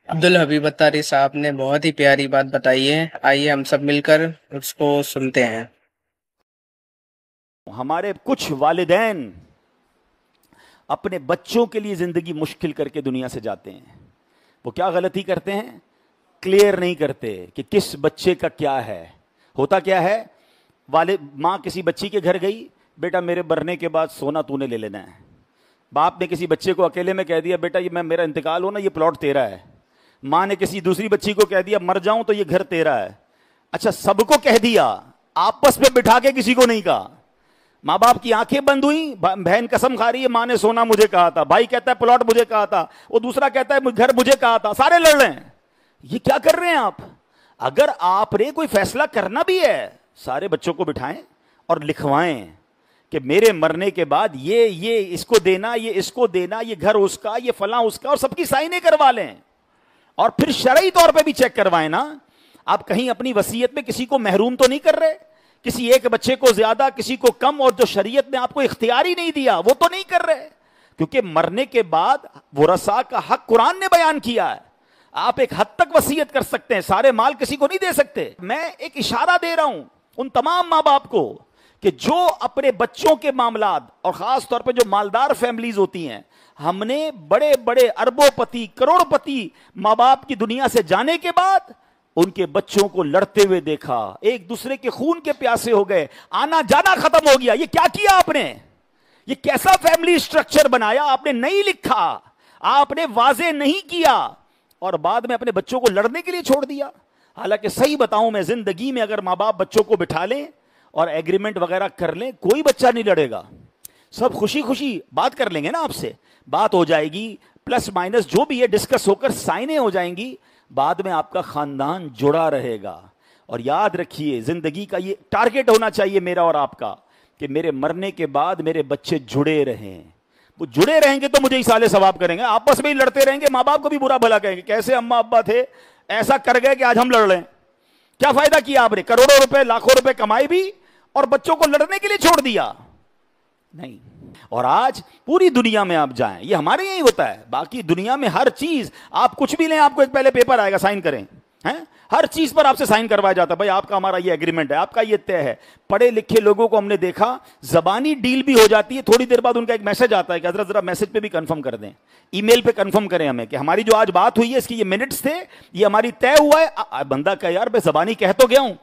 عبدل حبیب اتاری صاحب نے بہت ہی پیاری بات بتائی ہے، آئیے ہم سب مل کر اس کو سنتے ہیں۔ ہمارے کچھ والدین اپنے بچوں کے لیے زندگی مشکل کر کے دنیا سے جاتے ہیں۔ وہ کیا غلطی کرتے ہیں؟ کلیئر نہیں کرتے کہ کس بچے کا کیا ہے۔ ہوتا کیا ہے، ماں کسی بچی کے گھر گئی، بیٹا میرے مرنے کے بعد سونا تو نے لے لینا ہے۔ باپ نے کسی بچے کو اکیلے میں کہہ دیا، بیٹا یہ میرا انتقال ہو نا، یہ پلاٹ تیرا ہے۔ ماں نے کسی دوسری بچی کو کہہ دیا، مر جاؤں تو یہ گھر تیرا ہے۔ اچھا، سب کو کہہ دیا، آپس میں بٹھا کے کسی کو نہیں کہا۔ ماں باپ کی آنکھیں بند ہوئی، بہن قسم کھا رہی ہے ماں نے سونا مجھے کہا تھا، بھائی کہتا ہے پلاٹ مجھے کہا تھا، وہ دوسرا کہتا ہے گھر مجھے کہا تھا، سارے لڑ رہے ہیں۔ یہ کیا کر رہے ہیں آپ؟ اگر آپ نے کوئی فیصلہ کرنا بھی ہے، سارے بچوں کو بٹھائیں اور لکھوائیں کہ میرے مرنے کے بعد یہ اس کو دینا، یہ اس کو دینا، یہ گھر اس کا، یہ فلاں اس کا، اور سب کی سائنیں کروا لیں۔ اور پھر شرعی طور پہ بھی چیک کروائیں نا۔ آپ کہیں اپنی وصیت میں کسی کو محروم تو نہیں کر رہے، کسی ایک بچے کو زیادہ کسی کو کم، اور جو شریعت نے آپ کو اختیار ہی نہیں دیا وہ تو نہیں کر رہے، کیونکہ مرنے کے بعد ورثاء کا حق قرآن نے بیان کیا ہے۔ آپ ایک حد تک وصیت کر سکتے ہیں، سارے مال کسی کو نہیں دے سکتے۔ میں ایک اشارہ دے رہا ہوں ان تمام ماں باپ کو کہ جو اپنے بچوں کے معاملات، اور خاص طور پہ جو مالدار فیملیز ہوتی ہیں، ہم نے بڑے بڑے اربوں پتی کروڑ پتی ماں باپ کی دنیا سے جانے کے بعد ان کے بچوں کو لڑتے ہوئے دیکھا، ایک دوسرے کے خون کے پیاسے ہو گئے، آنا جانا ختم ہو گیا۔ یہ کیا کیا آپ نے؟ یہ کیسا فیملی سٹرکچر بنایا؟ آپ نے نہیں لکھا، آپ نے واضح نہیں کیا، اور بعد میں اپنے بچوں کو لڑنے کے لیے چھوڑ دیا۔ حالانکہ صحیح بتاؤں میں، زندگی میں اگر ماں باپ بچوں کو بٹھا لیں اور ایگریمنٹ وغیرہ کر لیں، کوئی بچہ نہیں لڑے گا، سب خوشی خوشی بات کر لیں گے نا۔ آپ سے بات ہو جائے گی، پلس مائنس جو بھی ہے ڈسکس ہو کر سائنیں ہو جائیں گی، بعد میں آپ کا خاندان جڑا رہے گا۔ اور یاد رکھیے، زندگی کا یہ ٹارگٹ ہونا چاہیے میرا اور آپ کا، کہ میرے مرنے کے بعد میرے بچے جڑے رہیں۔ وہ جڑے رہیں گے تو مجھے اصالے ثواب کریں گے، آپس میں ہی لڑتے رہیں گے، ماں باپ کو بھی برا بھلا کہیں گے، کیسے اماں ابا تھے ایسا کر گئے کہ آج ہم لڑ رہے ہیں۔ کیا فائدہ کیا آپ نے؟ کروڑوں روپے لاکھوں روپے کمائے بھی اور بچوں کو لڑنے کے لیے چھوڑ دیا؟ نہیں۔ اور آج پوری دنیا میں آپ جائیں، یہ ہمارے یہی ہوتا ہے، باقی دنیا میں ہر چیز، آپ کچھ بھی لیں، آپ کو ایک پہلے پیپر آئے گا، سائن کریں، ہر چیز پر آپ سے سائن کروایا جاتا ہے، بھائی آپ کا ہمارا یہ ایگریمنٹ ہے، آپ کا یہ طے ہے۔ پڑھے لکھے لوگوں کو ہم نے دیکھا، زبانی ڈیل بھی ہو جاتی ہے، تھوڑی دیر بعد ان کا ایک میسج آتا ہے کہ حضرت ذرا میسج پہ بھی کنفرم کر دیں، ای میل پہ کنفرم کریں ہمیں کہ ہماری جو آج بات ہوئی ہے اس کی یہ منٹس تھے، یہ ہماری طے ہوا ہے۔ بندہ کہ یار میں زبانی کہہ تو گیا ہوں،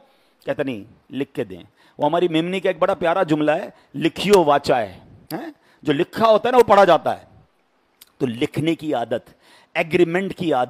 کہتا نہیں لکھ کے دیں۔ وہ ہماری میمنی کا ایک بڑا پیارا جملہ ہے، لکھیو واچا ہے، جو لکھا ہوتا ہے نا وہ پڑھا جاتا ہے۔ تو لکھنے کی عادت، ایگریمنٹ کی عادت